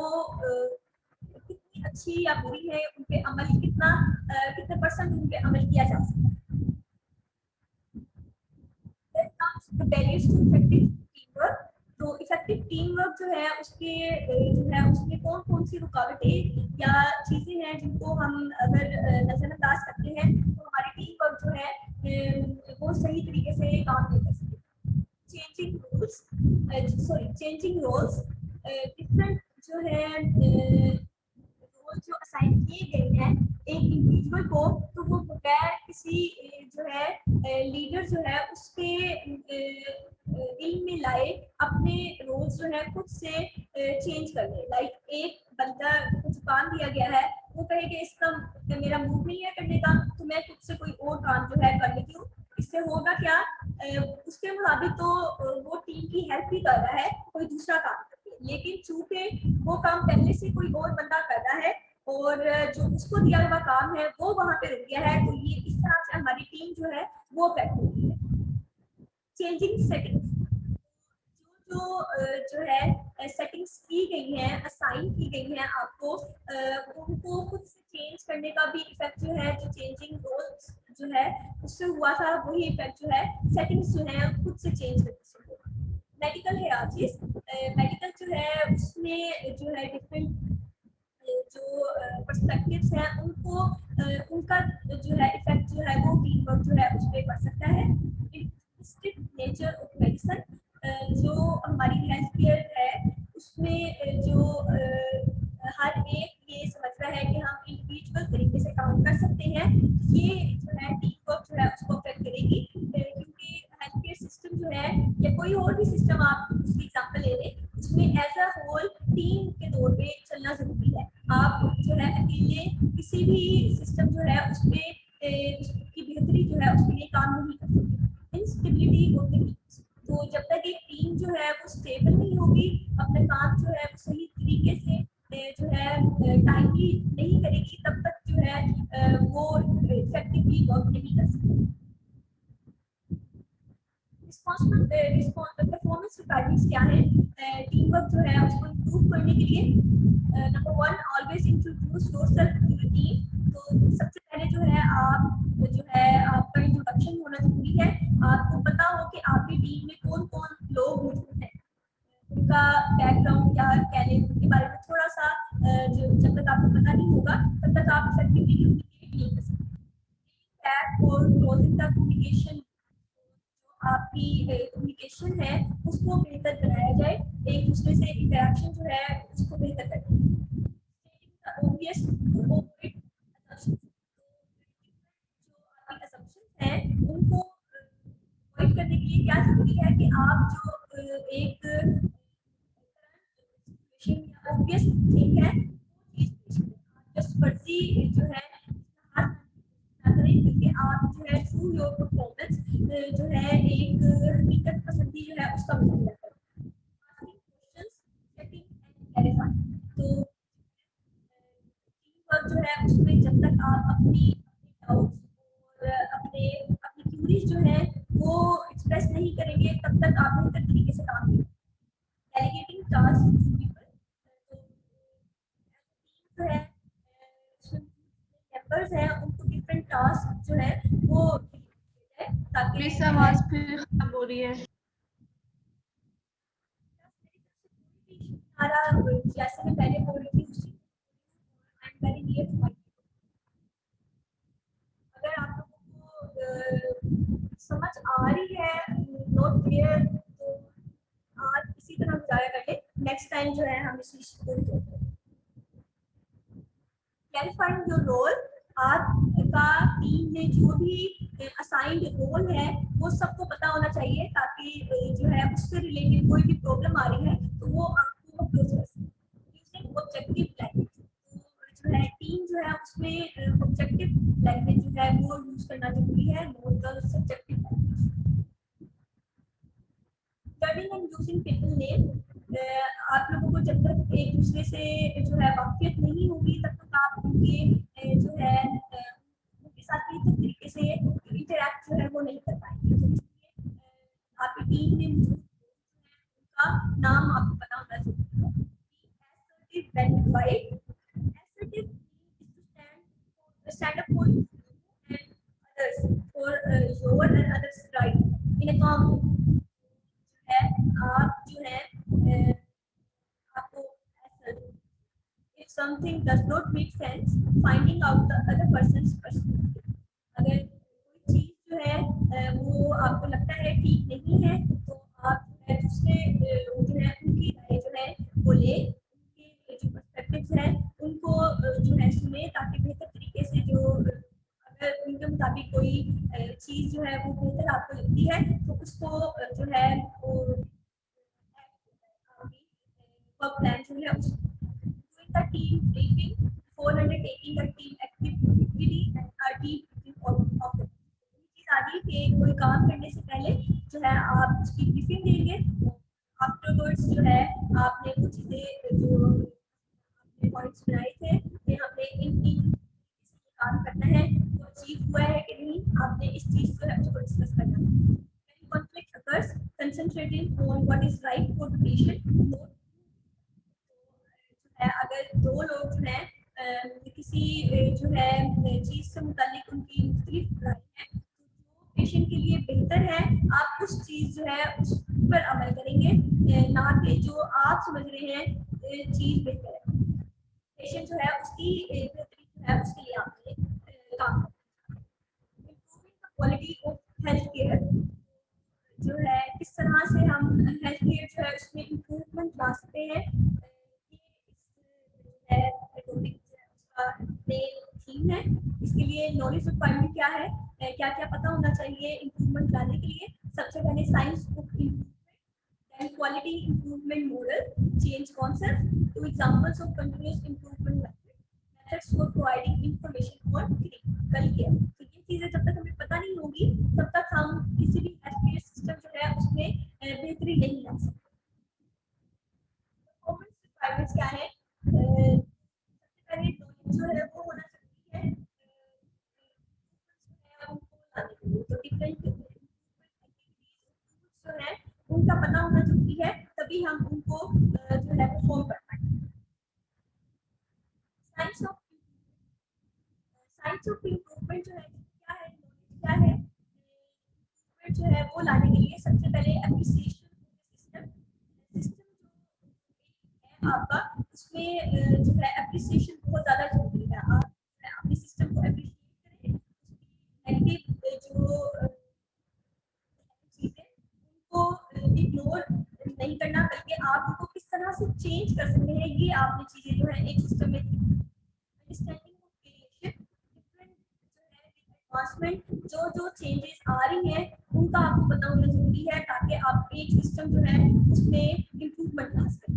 कितनी अच्छी या बुरी है, उन पे अमल कितने परसेंट उन पे अमल किया जा सकता है। Then comes the barriers to effective teamwork। तो इफेक्टिव टीम वर्क जो है उसके जो है उसमें कौन कौन सी रुकावटें या चीजें हैं जिनको हम अगर नजरअंदाज करते हैं तो हमारी टीम वर्क जो है वो सही तरीके से काम नहीं कर सकती। चेंजिंग रोल्स डिफरेंट जो है रोल जो असाइन किए गए हैं एक इंडिविजुअल को तो वो बगैर किसी जो है लीडर जो है उसके इल्म में लाए अपने रोल्स जो है खुद से चेंज कर ले। लाइक एक बंदा कुछ काम दिया गया है वो कहे कि इसका मेरा मूड नहीं है करने का तो मैं खुद से कोई और काम जो है कर लेती हूँ। इससे होगा क्या, उसके मुताबिक तो वो टीम की हेल्प भी कर रहा है कोई दूसरा काम करके, लेकिन चूंकि वो काम पहले से कोई और बंदा कर रहा है और जो उसको दिया हुआ काम है वो वहां पे रुक गया है तो ये इस तरह से हमारी टीम जो है वो अफेक्ट होती है। चेंजिंग सेटिंग्स जो है सेटिंग्स की गई हैं, असाइन की गई हैं आपको, उनको खुद से चेंज करने का भी इफेक्ट जो है जो चेंजिंग रोल्स जो है उससे हुआ था वही इफेक्ट जो है सेटिंग्स जो है खुद से चेंज करने मेडिकल है आर्टिस, मेडिकल जो है उसमें जो है डिफरेंट जो पर्सपेक्टिव्स हैं उनको उनका जो है इफेक्ट जो है वो टीम वर्क जो है उस पर पड़ सकता है। नेचर ऑफ मेडिसिन, जो हमारी हेल्थ केयर है उसमें जो हर एक ये समझ रहा है कि हम इंडिविजुअल तरीके से काम कर सकते हैं, ये जो है टीम वर्क जो है उसको अफेक्ट करेगी, क्योंकि हेल्थ केयर सिस्टम जो है या कोई और भी सिस्टम आप उसकी एग्जाम्पल ले लें, उसमें एज अ होल टीम के तौर पे चलना जरूरी है। आप जो है अकेले किसी भी सिस्टम जो है उसमें उसकी बेहतरी जो है उसके लिए काम नहीं कर सकते। इंस्टेबिलिटी ऑफ द टीम्स, तो जब तक एक टीम जो है वो स्टेबल नहीं होगी, अपना काम जो है वो सही तरीके से जो है टाइमली नहीं करेगी, तब तक जो है वो इफेक्टिवली वर्क नहीं कर सकती। परफॉर्मेंस रिक्वायरमेंट्स क्या है टीम वर्क जो है उसको इम्प्रूव करने के लिए? Number 1, always introduce yourself to the team. तो सबसे पहले जो है आप जो है आपका इंट्रोडक्शन होना जरूरी है। आपको पता हो कि आपकी टीम में कौन कौन लोग मौजूद हैं, उनका बैकग्राउंड क्या कह लें, उनके बारे में थोड़ा सा जो जब तक आपको पता नहीं होगा तब तक आप इफेक्टिवली कम्युनिकेट नहीं कर सकते। और क्लोजिंग द कम्युनिकेशन, आपकी कम्युनिकेशन है उसको बेहतर बनाया जाए, एक दूसरे से इंटरेक्शन जो है उसको बेहतर करें। ऑब्वियस है उनको अवॉइड करने के लिए क्या जरूरी है कि आप जो एक ऑब्वियस थिंग है जस्ट फर्जी जो है करके आप जो है थ्रू योर परफॉर्मेंस जो है एक हकीकत पसंदी जो है उसका मुकाबला करें। तो टीम वर्क जो है उसमें जब तक आप अपनी डाउट्स और अपनी क्यूरीज जो है वो एक्सप्रेस नहीं करेंगे तब तक आप बेहतर तरीके से काम करेंगे। डेलीगेटिंग टास्क टू पीपल, जो है मेंबर्स हैं उनको डिफरेंट टास्क जो है वो ताकि मिस आवाज फिर खराब हो रही है। हमारा जैसे मैं पहले बोल रही थी उसी वेरी नियर टू माय, अगर आप लोगों को समझ आ रही है नोट क्लियर तो आज इसी तरह गुजारा कर ले, नेक्स्ट टाइम जो है हम इसी क्लैरिफाइंग योर रोल, आपका टीम में जो भी असाइंड रोल है वो सबको पता होना चाहिए ताकि जो है उससे रिलेटेड कोई भी प्रॉब्लम आ रही है तो वो आपको अप्रोच कर सके। यूजिंग ऑब्जेक्टिव लैंग्वेज, जो है टीम जो है उसमें ऑब्जेक्टिव लैंग्वेज जो है वो यूज करना जरूरी है, not the subjective language. Learning and using people name, आप लोगों को जब तक एक दूसरे से जो है वाकियत नहीं होगी तब तक आप उनके जो है उनके साथ बेहतर तरीके से इंटरेक्ट जो है वो नहीं कर पाएंगे। आपकी टीम में उनका नाम आपको पता होना चाहिए। stand up for you and others, for your and others right in a common है। आप जो है आपको if something does not make sense, finding out the other person's perspective, अगर कोई चीज जो है वो आपको लगता है ठीक नहीं है तो आप जो है दूसरे जो है उनकी राय जो है वो ले, उनके जो पर्सपेक्टिव्स हैं उनको जो है सुने ताकि बेहतर तरीके से जो अगर उनके मुताबिक कोई चीज जो है वो बेहतर आपको लगती है तो उसको जो है वो वर्क प्लान जो है उसको doing the team briefing before undertaking the team activity and our team of the चीज आदि के कोई काम करने से पहले जो है आप उसकी ब्रीफिंग देंगे। आफ्टरवर्ड्स जो है आपने कुछ चीजें जो आपने पॉइंट्स बनाए थे कि हमने इन काम करना है वो अचीव हुआ है कि नहीं, आपने इस चीज को है उसको डिस्कस करना है। Conflict occurs, concentrating on what is right for the patient. अगर दो लोग जो है किसी जो है चीज से मुतालिक उनकी मुख्तलिफ राय है तो पेशेंट के लिए बेहतर है, आप उस चीज जो है उस पर अमल करेंगे, ना कि जो आप समझ रहे हैं चीज बेहतर है। पेशेंट जो है उसकी बेहतरी जो है उसके लिए आपने काम करना। क्वालिटी ऑफ हेल्थ केयर जो है किस तरह से हम हेल्थ केयर जो है उसमें इम्प्रूवमेंट ला सकते हैं, ये इस टॉपिक उसका मेन थीम है। इसके लिए नॉलेज रिक्वायरमेंट क्या है, क्या क्या पता होना चाहिए इम्प्रूवमेंट लाने के लिए। सबसे पहले science of improvement, quality improvement model, change concept, to examples of continuous improvement methods for providing information for clinical care. तो ये चीजें जब तक हमें पता नहीं होगी तब तक हम किसी भी हेल्थ केयर सिस्टम जो है उसमें बेहतरी नहीं ला सकते। परफॉर्मेंस रिक्वायरमेंट्स क्या है, सबसे पहले नॉलेज जो है वो होना जरूरी है, उनको लाने के लिए तो डिफरेंट जो है उनका पता होना जरूरी है, तभी हम उनको जो है परफॉर्म कर पाएंगे। साइंस ऑफ इम्प्रूवमेंट जो है क्या है, क्या है इम्प्रूवमेंट जो है वो लाने के लिए सबसे पहले एप्रिसिएशन सिस्टम सिस्टम जो है आपका उसमें जो है एप्रिसिएशन बहुत ज्यादा जरूरी है। आप अपने सिस्टम को एप्रिशिएट करें, नेगेटिव जो चीजें उनको इग्नोर नहीं करना, बल्कि आप उनको किस तरह से चेंज कर सकते हैं, ये आपने चीजें जो है एक सिस्टम में अंडरस्टैंडिंग ऑफ वेरिएशन, डिफरेंट जो है एडवांसमेंट, जो चेंजेस आ रही हैं उनका आपको पता होना जरूरी है, ताकि आप एक सिस्टम जो है उसमें इम्प्रूवमेंट ला सकें।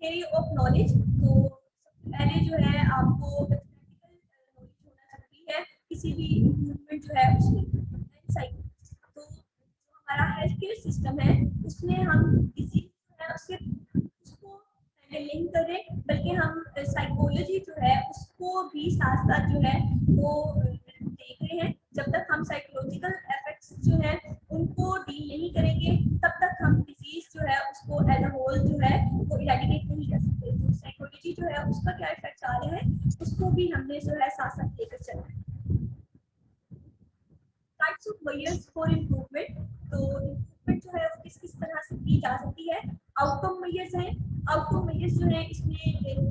थ्योरी ऑफ नॉलेज, तो सबसे पहले जो है आपको मैथमेटिकल नॉलेज होना जरूरी है किसी भी इम्प्रूवमेंट जो है उसमें। तो हमारा हेल्थ केयर सिस्टम है उसमें हम डिजीज जो है उसको नहीं कर रहे, बल्कि हम साइकोलॉजी जो है उसको भी साथ साथ जो है वो देख रहे हैं। जब तक हम साइकोलॉजिकल इफेक्ट्स जो है उनको डील नहीं करेंगे तब तक हम डिजीज जो है उसको एज अ होल जो है वो इरेडिकेट नहीं कर सकते। तो साइकोलॉजी जो है उसका क्या इफेक्ट आ रहे हैं उसको भी हमने जो है साथ साथ लेकर चलना है। Types of measures for improvement, तो इम्प्रूवमेंट जो है वो किस किस तरह से की जा सकती है। आउटकम मेजर्स हैं, आउटकम मेजर्स जो है इसमें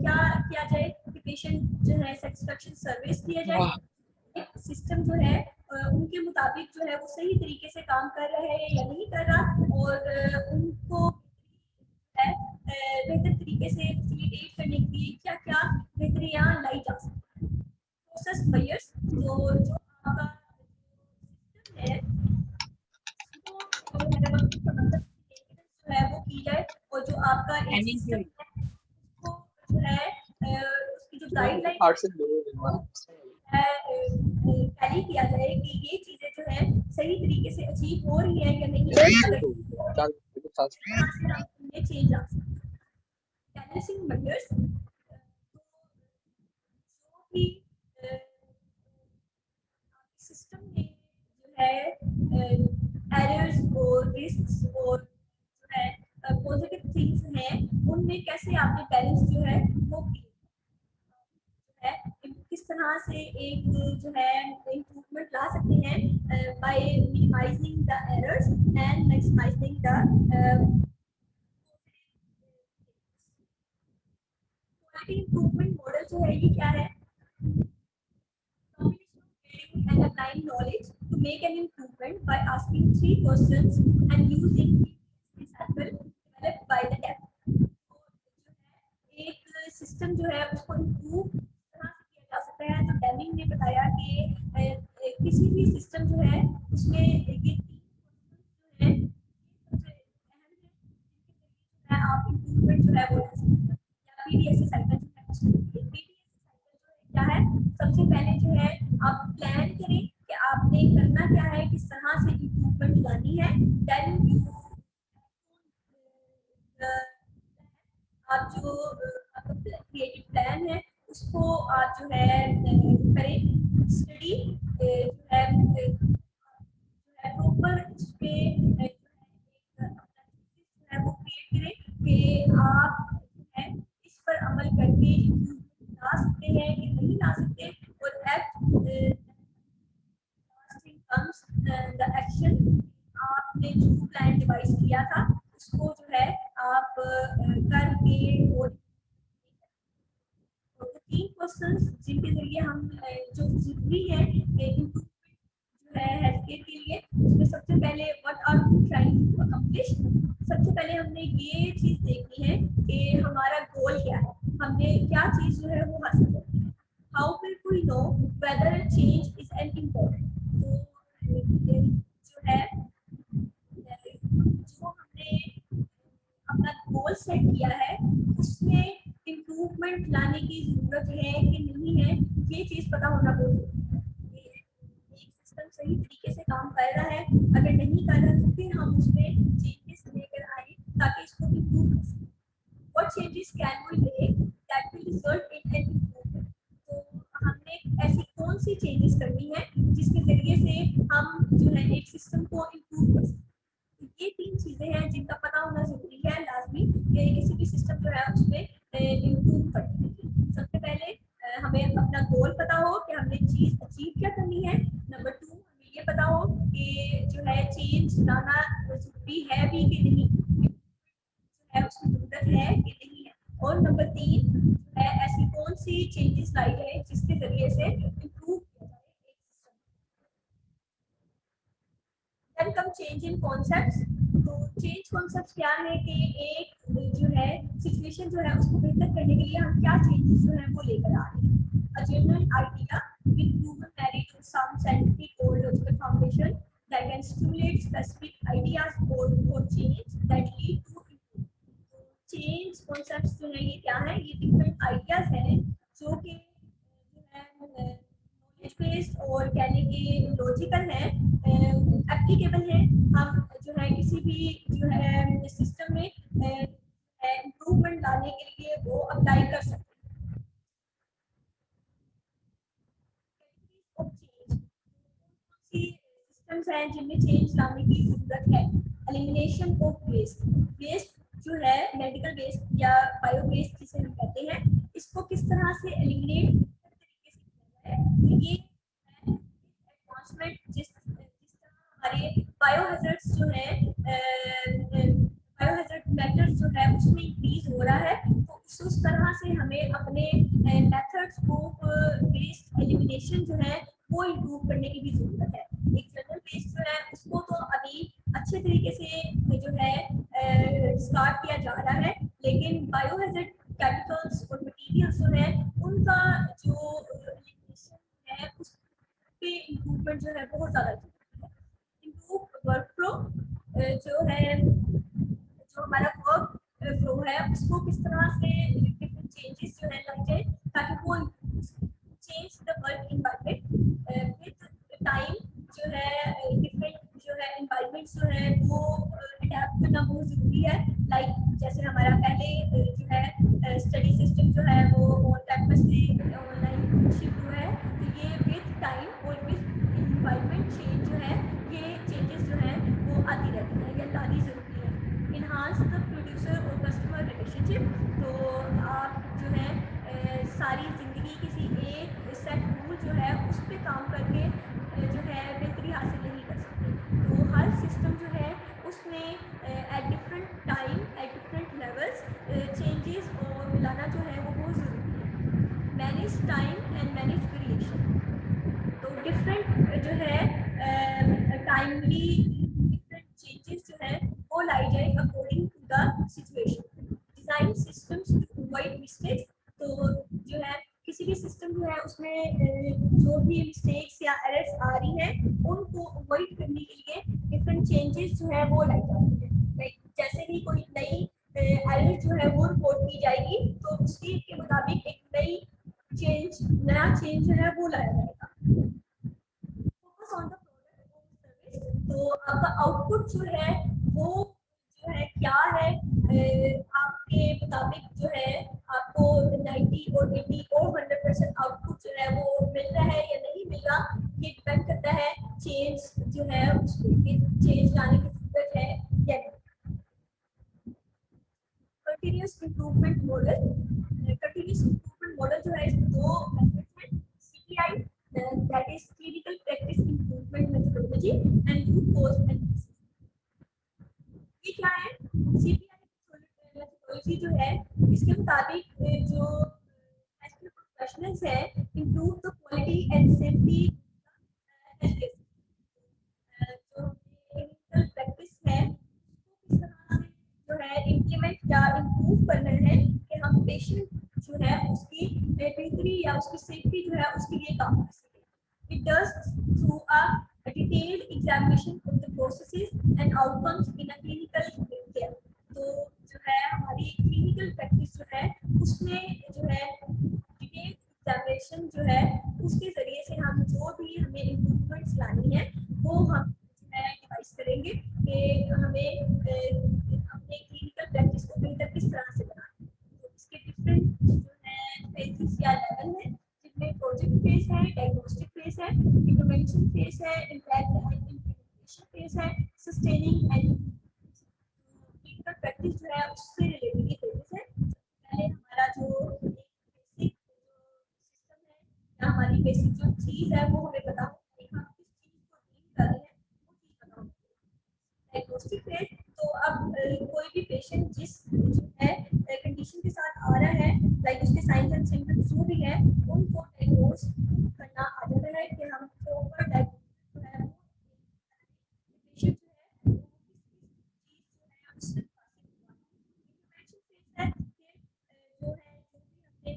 क्या किया जाए कि पेशेंट जो है सेटिस्फेक्शन सर्विस दिया जाए, एक सिस्टम जो है उनके मुताबिक जो है वो सही तरीके से काम कर रहा है या नहीं कर रहा, और उनको है बेहतर तरीके से फैसिलिटेट करने के लिए क्या क्या बेहतरियां लाई जा सकती है। प्रोसेस मेजर्स, जो आपका है वो जो है वो की जाए, और जो आपका एक सिस्टम है उसको जो है उसकी जो गाइडलाइन है टैली किया जाए कि ये चीजें जो है सही तरीके से अचीव हो रही है या नहीं, ये चेंज आ सकता है। बैलेंसिंग मेजर्स, जो भी सिस्टम में जो है एरर्स और रिस्क्स और जो है पॉजिटिव थिंग्स हैं उनमें कैसे आपने बैलेंस जो है वो है, किस तरह से एक जो है इम्प्रूवमेंट ला सकते हैं by minimising the errors and maximising the quality improvement model जो है ये क्या है, and applying knowledge to make an improvement by asking 3 questions and using sample developed by the depth. एक सिस्टम जो है उसको इम्प्रूव तरह से किया जा सकता है। तो डेमिंग ने बताया कि किसी भी सिस्टम जो है उसमें ये 3 जो है सबसे अहम है, आप इम्प्रूवमेंट जो है वो ला सकते हैं। या पीडीएस साइकिल जो है उसमें क्या है, सबसे पहले जो है आप प्लान करें कि आपने करना क्या है, किस तरह से इम्प्रूवमेंट लानी है। देन यू आप जो आपका क्रिएटिव प्लान है उसको आप जो है करें, स्टडी जो है प्रॉपर उस पे वो क्रिएट करें कि आप है इस पर अमल करके ला सकते हैं कि नहीं ला सकते। और द एक्शन, आपने जो प्लान डिवाइस किया था उसको जो है आप करके वो तीन क्वेश्चंस जिनके जरिए हम जो जरूरी है इम्प्रूवमेंट जो है हेल्थ केयर के लिए, उसमें सबसे पहले what are you trying to accomplish. सबसे पहले हमने ये चीज देखनी है कि हमारा गोल क्या है, हमने क्या चीज जो है वो हासिल करनी है। How will we know whether change is an important. तो जो है जो हमने अपना गोल सेट किया है उसमें इम्प्रूवमेंट लाने की जरूरत है कि नहीं है, ये चीज पता होना बहुत जरूरी है। एक सिस्टम सही तरीके से काम कर रहा है, अगर नहीं कर रहा तो फिर हम उसमें चेंजेस लेकर आए ताकि इसको इम्प्रूव कर सकें। What changes can we make that will result in an improvement. तो हमने ऐसी कौन सी चेंजेस करनी है जिसके जरिए से हम जो है एक सिस्टम को इम्प्रूव कर सकें। ये तीन चीजें हैं जिनका पता होना जरूरी है लाजमी कि किसी भी सिस्टम जो है उसमें इम्प्रूव करने के लिए। सबसे पहले हमें अपना गोल पता हो कि हमने चीज अचीव क्या करनी है। नंबर 2, हमें ये पता हो कि जो है चेंज लाना जरूरी है भी कि नहीं, जो है उसकी जरूरत है कि नहीं है। और नंबर 3 जो है ऐसी कौन सी चेंजेस लाई जाए जिसके जरिए से इम्प्रूव किया जाए एक system. Then come change in concepts. तो चेंज कॉन्सेप्ट्स क्या है कि एक जो है सिचुएशन जो है उसको बेहतर करने के लिए हम क्या चेंजेस जो है वो लेकर आ रहे हैं। A general idea with proven merit on some scientific और logical foundation that can stimulate specific ideas और change that lead to improvement. Change concepts जो है ये क्या है, ये डिफरेंट आइडियाज हैं जो कि जो है नॉलेज बेस्ड और कहने के लॉजिकल है, एप्लीकेबल है। हम जो है किसी भी जो है सिस्टम में इम्प्रूवमेंट लाने के लिए वो अप्लाई कर सकते हैं। सिस्टम्स हैं जिनमें चेंज लाने की जरूरत है। Elimination of waste. वेस्ट जो है मेडिकल वेस्ट या बायो वेस्ट जिसे हम कहते हैं, इसको किस तरह से एलिमिनेट तरीके से किया जाए। तो ये एडवांसमेंट जिस तरह हमारे बायोहैजर्ड्स जो है बायोहैजर्ड मैटर्स जो है उसमें इंक्रीज हो रहा है, तो उस तरह से हमें अपने मेथड्स ऑफ वेस्ट एलिमिनेशन जो है वो इम्प्रूव करने की भी जरूरत है। एक जनरल वेस्ट जो है उसको तो अभी अच्छे तरीके से जो है स्टार्ट किया जा रहा है, लेकिन बायोहैजर्ड केमिकल्स और मटेरियल्स जो है उनका जो एलिमिनेशन है उस पे इम्प्रूवमेंट जो है बहुत ज़्यादा जरूरी है। इम्प्रूव वर्क फ्लो जो है, जो हमारा वर्क फ्लो है उसको किस तरह से डिफरेंट चेंजेस जो है लाई जाए ताकि वो change the work environment with time. जो है डिफरेंट जो है एनवायरनमेंट्स जो है वो अडेप्ट करना बहुत जरूरी है। लाइक जैसे हमारा पहले जो है स्टडी सिस्टम जो है वो ऑन कैंपस से ऑनलाइन शिफ्ट हुआ है, तो ये विद टाइम और विद एनवायरनमेंट चेंज जो है ये चेंजेस जो है वो आती रहती है या लानी जरूरी है। इन्हांस द प्रोड्यूसर और कस्टमर रिलेशनशिप। तो आप जो है सारी ज़िंदगी किसी एक सेट रूल जो है उस पर काम करके जो है बेहतरी हासिल नहीं कर सकते। तो हर सिस्टम जो है उसमें at different time at different levels changes और लाना जो है वो बहुत ज़रूरी है। Manage time and manage variation. तो डिफरेंट जो है टाइमली डिफरेंट चेंजेस जो है वो लाई जाए according to the situation. Design systems to avoid mistakes. तो जो है किसी भी सिस्टम जो है उसमें जो भी मिस्टेक्स या एरर्स आ रही हैं उनको अवॉइड करने के लिए डिफरेंट चेंजेस जो है वो लाई जाती है। लाइक जैसे ही कोई नई एरर जो है वो रिपोर्ट की जाएगी तो उसके के मुताबिक एक नया चेंज जो है वो लाया जाएगा। फोकस ऑन द प्रोडक्ट और सर्विस। तो आपका आउटपुट जो है वो जो है क्या है, आपके मुताबिक जो है आपको 90 और 80 और 100% आउटपुट जो है वो मिल रहा है या नहीं मिल रहा, ये डिपेंड करता है चेंज जो है उसमें चेंज लाने की जरूरत है या नहीं। Continuous improvement model. Continuous improvement model जो है इसमें दो मेथड्स हैं। CPI that is clinical practice improvement methodology सिम्टोलॉजी एंड रूट कॉज एनालिसिस। ये क्या है? सीपीआर मेथोडोलॉजी जो है इसके मुताबिक जो प्रोफेशनल्स है improve the quality and safety जो क्लिनिकल प्रैक्टिस है उसको किस तरह से जो है इम्प्लीमेंट या इम्प्रूव करना है कि हम पेशेंट जो है उसकी बेहतरी या उसकी सेफ्टी जो है उसके लिए काम कर सकें। It does through a detailed examination of the processes and outcomes in a clinical care. तो जो है हमारी क्लिनिकल प्रैक्टिस जो है उसमें जो है डिटेल्ड एग्जामिनेशन जो है उसके जरिए से हम जो भी हमें इम्प्रूवमेंट्स लानी है वो हम जो है डिवाइस करेंगे कि हमें अपने क्लिनिकल प्रैक्टिस को बेहतर किस तरह से बनाना है। तो इसके डिफरेंट जो है फेजेस या लेवल है जिसमें प्रोजेक्ट फेज है, डायग्नोस्टिक फेज है, इंटरवेंशन फेज है, इम्पैक्ट एंड इम्प्लीमेंटेशन फेज है, सस्टेनिंग एंड क्लिनिकल प्रैक्टिस जो है उससे रिलेटेड ये फेजेस है। पहले हमारा जो बेसिक सिस्टम है या हमारी बेसिक जो चीज है वो हमें पता होगी, हम किस चीज को डील कर रहे हैं वो चीज पता होगी। डायग्नोस्टिक फेज तो अब कोई भी पेशेंट जिस जो है कंडीशन के साथ आ रहा है लाइक उसके साइंस एंड सिम्टम्स जो भी है उनको डायग्नोस करना आ जाता है कि हम प्रॉपर डायग्नोस जो है पेशेंट जो है किस चीज जो है उससे इंटरवेंशन फेज है फिर जो है जो भी हमने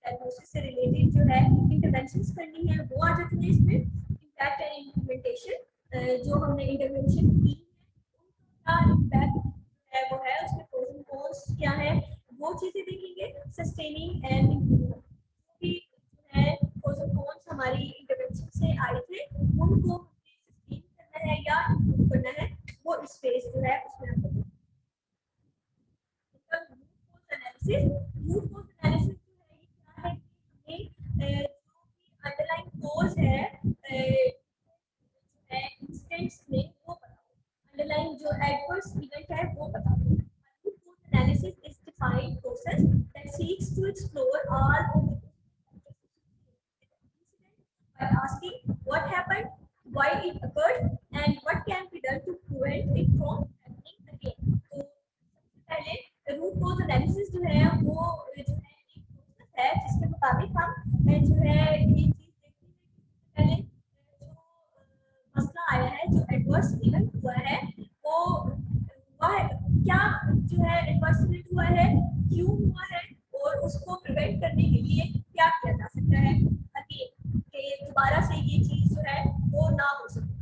डायग्नोसिस से रिलेटेड जो है इंटरवेंशंस करनी है वो आ जाती है इसमें। इम्पैक्ट एंड इम्प्लीमेंटेशन जो हमने इंटरवेंशन की है उनका इम्पैक्ट है वो है उसके प्रोस एंड कॉन्स क्या है वो चीजें देखेंगे। सस्टेनिंग एंड इम्प्रूवमेंट भी जो है प्रोस एंड कॉन्स हमारी इंटरवेंशन से आए थे उनको सस्टेन करना है या इम्प्रूव करना है वो इस फेज जो है उसमें हम करेंगे। रूट कॉज एनालिसिस जो है ये क्या है कि हमें जो भी अंडरलाइंग कॉज है इंसिडेंट्स में वो पता हो, अंडरलाइंग जो एडवर्स इवेंट है वो पता हो। Root cause analysis is defined process that seeks to explore all of the by asking what happened, why it occurred, and what can be done to prevent it from happening again. तो सबसे पहले रूट कॉज एनालिसिस जो है वो जो है एक प्रोसेस है जिसके मुताबिक हम जो है ये चीज देखते हैं पहले जो मसला आया है जो एडवर्स इवेंट हुआ है वो हुआ है क्या जो है एडवर्स इवेंट हुआ है क्यों हुआ है और उसको प्रिवेंट करने के लिए क्या किया जा सकता है अगेन कि दोबारा से ये चीज जो है वो ना हो सके।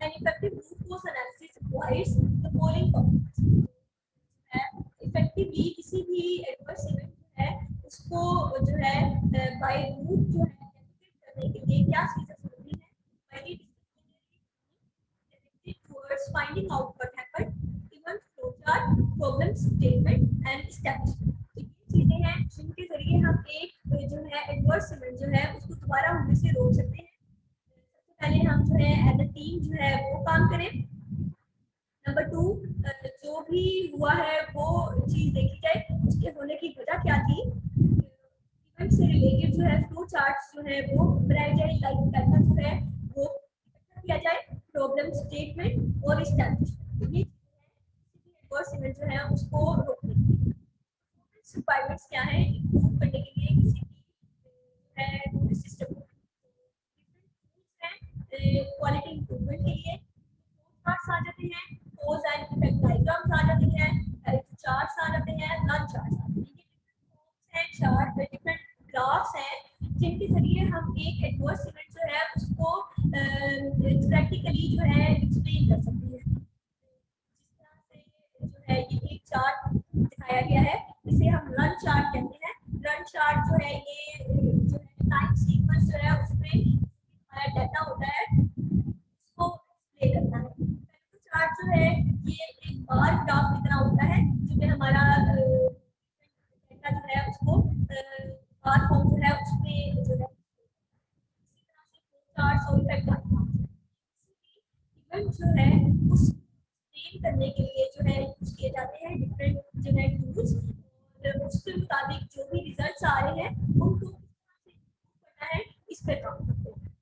An effective root cause analysis requires the following components. Effectively किसी भी एडवर्स इवेंट जो है उसको जो है बाय रूट जो है करने के लिए क्या चीजें जरूरी है। पहली towards finding out what happened, event flowchart, problem statement and establishment. ये चीजें हैं जिनके जरिए हम एक जो है एडवर्स इवेंट जो है उसको दोबारा होने से रोक सकते हैं। सबसे पहले हम जो है एज अ टीम जो है वो काम करें। नंबर 2 जो भी हुआ है वो चीज देखी जाए उसके होने की वजह क्या थी। इवेंट से रिलेटेड जो है फ्लो चार्ट्स जो है वो बनाए जाए लाइक पहला जो है वो किया जाए प्रॉब्लम स्टेटमेंट और एस्टैब्लिशमेंट। ये एडवर्स इवेंट जो है उसको रोकने के लिए रिक्वायरमेंट्स क्या है इम्प्रूव करने के लिए किसी भी है सिस्टम को क्वालिटी इम्प्रूवमेंट के लिए चार्ट्स आ जाते हैं, कॉज एंड इफेक्ट डायग्राम्स आ जाते हैं, चार्ट्स आ जाते हैं, नॉन चार्ट्स आ जाते हैं। ये चार्ट डिफरेंट ग्राफ्स हैं जिनके जरिए हम एक एडवर्स इवेंट जो है उसको प्रैक्टिकली जो है एक्सप्लेन कर सकते हैं। जिस तरह से जो है ये एक चार्ट दिखाया गया है इसे हम रन चार्ट कहते हैं। रन चार्ट जो है ये जो है टाइम सीक्वेंस जो है उसमें हमारा डाटा होता है उसको डिस्प्ले करना है। चार्ट जो है ये एक बार ग्राफ की तरह होता है जिसमें हमारा डाटा जो है उसको बार फॉर्म जो है उसमें जो है इसी तरह से चार्ट्स और इफेक्ट इवेंट जो है उस एक्सप्लेन करने के लिए जो है यूज किए जाते हैं डिफरेंट जो है टूल्स और उसके मुताबिक जो भी रिजल्ट्स आ रहे हैं उनको किस तरह से करना है इस पे काम करते हैं।